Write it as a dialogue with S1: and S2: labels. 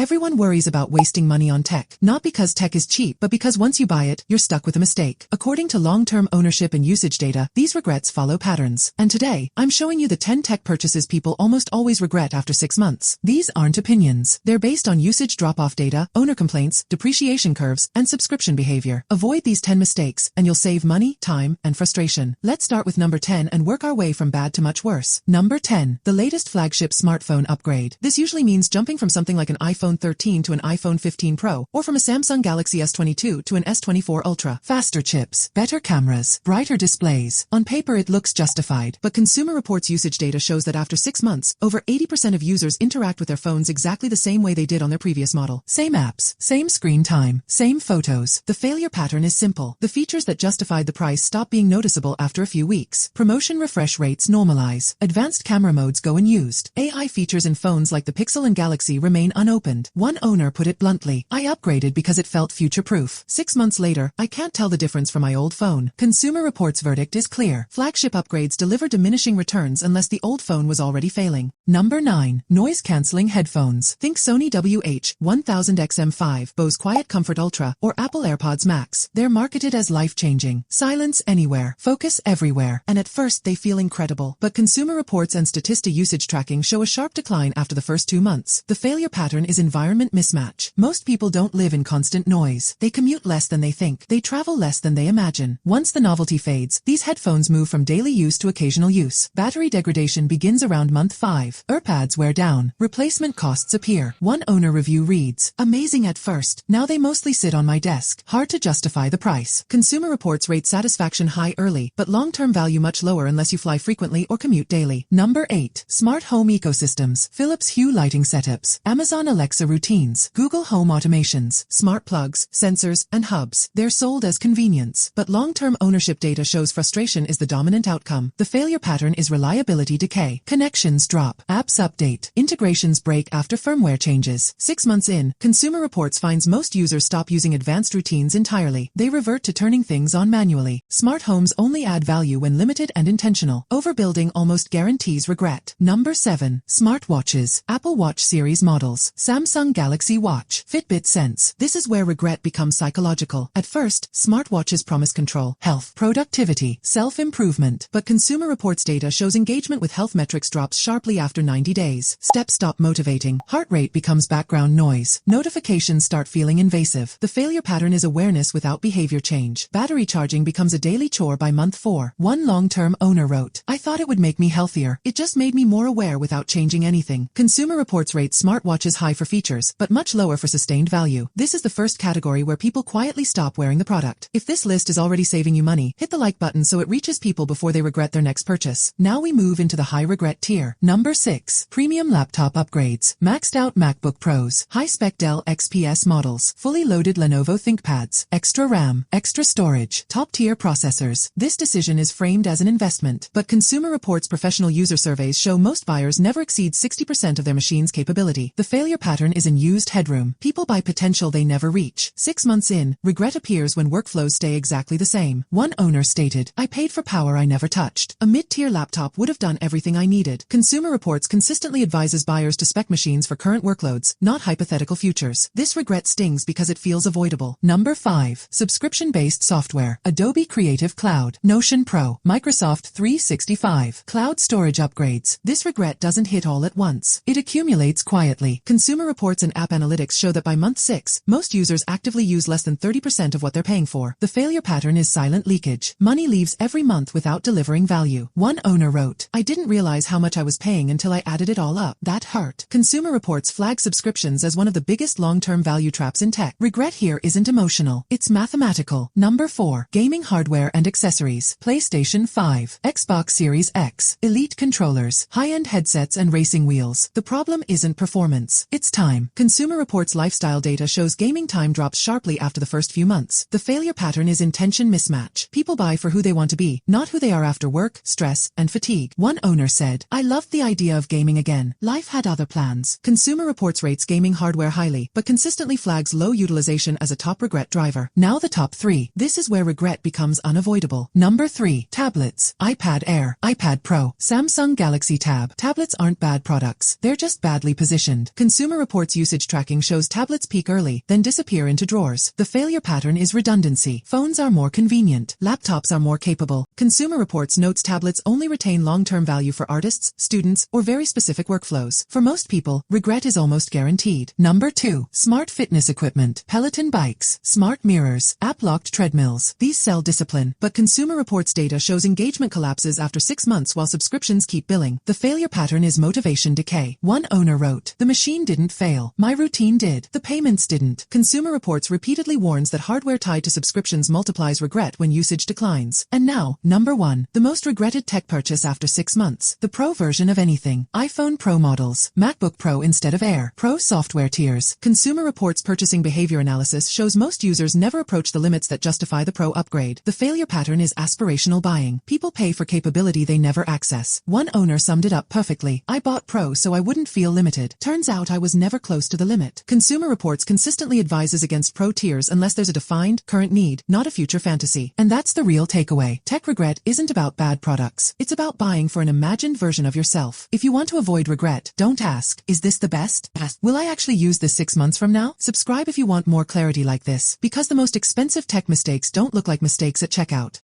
S1: Everyone worries about wasting money on tech, not because tech is cheap, but because once you buy it, you're stuck with a mistake. According to long-term ownership and usage data, these regrets follow patterns. And today, I'm showing you the 10 tech purchases people almost always regret after 6 months. These aren't opinions. They're based on usage drop-off data, owner complaints, depreciation curves, and subscription behavior. Avoid these 10 mistakes, and you'll save money, time, and frustration. Let's start with number 10 and work our way from bad to much worse. Number 10. The latest flagship smartphone upgrade. This usually means jumping from something like an iPhone 13 to an iPhone 15 Pro, or from a Samsung Galaxy S22 to an S24 Ultra. Faster chips, better cameras, brighter displays. On paper it looks justified, but Consumer Reports usage data shows that after 6 months, over 80% of users interact with their phones exactly the same way they did on their previous model. Same apps, same screen time, same photos. The failure pattern is simple. The features that justified the price stop being noticeable after a few weeks. Promotion refresh rates normalize. Advanced camera modes go unused. AI features in phones like the Pixel and Galaxy remain unopened. One owner put it bluntly, "I upgraded because it felt future-proof. 6 months later, I can't tell the difference from my old phone." Consumer Reports' verdict is clear. Flagship upgrades deliver diminishing returns unless the old phone was already failing. Number 9. Noise-canceling headphones. Think Sony WH-1000XM5, Bose Quiet Comfort Ultra, or Apple AirPods Max. They're marketed as life-changing. Silence anywhere, focus everywhere, and at first they feel incredible. But Consumer Reports and Statista usage tracking show a sharp decline after the first 2 months. The failure pattern is environment mismatch. Most people don't live in constant noise. They commute less than they think. They travel less than they imagine. Once the novelty fades, these headphones move from daily use to occasional use. Battery degradation begins around month 5. AirPods wear down. Replacement costs appear. One owner review reads, "Amazing at first. Now they mostly sit on my desk. Hard to justify the price." Consumer Reports rate satisfaction high early, but long-term value much lower unless you fly frequently or commute daily. Number 8. Smart home ecosystems. Philips Hue lighting setups. Amazon Alexa routines. Google Home automations. Smart plugs, sensors, and hubs. They're sold as convenience, but long-term ownership data shows frustration is the dominant outcome. The failure pattern is reliability decay. Connections drop. Apps update. Integrations break after firmware changes. 6 months in, Consumer Reports finds most users stop using advanced routines entirely. They revert to turning things on manually. Smart homes only add value when limited and intentional. Overbuilding almost guarantees regret. Number 7. Smartwatches. Apple Watch series models. Samsung Galaxy Watch. Fitbit Sense. This is where regret becomes psychological. At first, smartwatches promise control, health, productivity, self-improvement. But Consumer Reports data shows engagement with health metrics drops sharply after 90 days. Steps stop motivating. Heart rate becomes background noise. Notifications start feeling invasive. The failure pattern is awareness without behavior change. Battery charging becomes a daily chore by month 4. One long-term owner wrote, "I thought it would make me healthier. It just made me more aware without changing anything." Consumer Reports rates smartwatches high for features, but much lower for sustained value. This is the first category where people quietly stop wearing the product. If this list is already saving you money, hit the like button so it reaches people before they regret their next purchase. Now we move into the high regret tier. Number 6. Premium laptop upgrades. Maxed out MacBook Pros. High-spec Dell XPS models. Fully loaded Lenovo ThinkPads. Extra RAM. Extra storage. Top-tier processors. This decision is framed as an investment, but Consumer Reports professional user surveys show most buyers never exceed 60% of their machine's capability. The failure pattern is in used headroom. People buy potential they never reach. 6 months in, regret appears when workflows stay exactly the same. One owner stated, "I paid for power I never touched. A mid-tier laptop would have done everything I needed." Consumer Reports consistently advises buyers to spec machines for current workloads, not hypothetical futures. This regret stings because it feels avoidable. Number 5. Subscription-based software. Adobe Creative Cloud. Notion Pro. Microsoft 365. Cloud storage upgrades. This regret doesn't hit all at once. It accumulates quietly. Consumer Reports and App Analytics show that by month 6, most users actively use less than 30% of what they're paying for. The failure pattern is silent leakage. Money leaves every month without delivering value. One owner wrote, "I didn't realize how much I was paying until I added it all up. That hurt." Consumer Reports flag subscriptions as one of the biggest long-term value traps in tech. Regret here isn't emotional. It's mathematical. Number 4. Gaming hardware and accessories. PlayStation 5. Xbox Series X. Elite controllers. High-end headsets and racing wheels. The problem isn't performance. It's time. Consumer Reports lifestyle data shows gaming time drops sharply after the first few months. The failure pattern is intention mismatch. People buy for who they want to be, not who they are after work, stress, and fatigue. One owner said, "I loved the idea of gaming again. Life had other plans." Consumer Reports rates gaming hardware highly, but consistently flags low utilization as a top regret driver. Now the top 3. This is where regret becomes unavoidable. Number 3. Tablets. iPad Air. iPad Pro. Samsung Galaxy Tab. Tablets aren't bad products. They're just badly positioned. Consumer Reports Reports usage tracking shows tablets peak early, then disappear into drawers. The failure pattern is redundancy. Phones are more convenient. Laptops are more capable. Consumer Reports notes tablets only retain long-term value for artists, students, or very specific workflows. For most people, regret is almost guaranteed. Number 2. Smart fitness equipment. Peloton bikes, smart mirrors, app-locked treadmills. These sell discipline, but Consumer Reports data shows engagement collapses after 6 months while subscriptions keep billing. The failure pattern is motivation decay. One owner wrote, "The machine didn't fail. My routine did. The payments didn't." Consumer Reports repeatedly warns that hardware tied to subscriptions multiplies regret when usage declines. And now, number 1. The most regretted tech purchase after 6 months. The Pro version of anything. iPhone Pro models. MacBook Pro instead of Air. Pro software tiers. Consumer Reports purchasing behavior analysis shows most users never approach the limits that justify the Pro upgrade. The failure pattern is aspirational buying. People pay for capability they never access. One owner summed it up perfectly. "I bought Pro so I wouldn't feel limited. Turns out I was never close to the limit." Consumer Reports consistently advises against Pro tiers unless there's a defined, current need, not a future fantasy. And that's the real takeaway. Tech regret isn't about bad products. It's about buying for an imagined version of yourself. If you want to avoid regret, don't ask, "Is this the best? Will I actually use this 6 months from now?" Subscribe if you want more clarity like this, because the most expensive tech mistakes don't look like mistakes at checkout.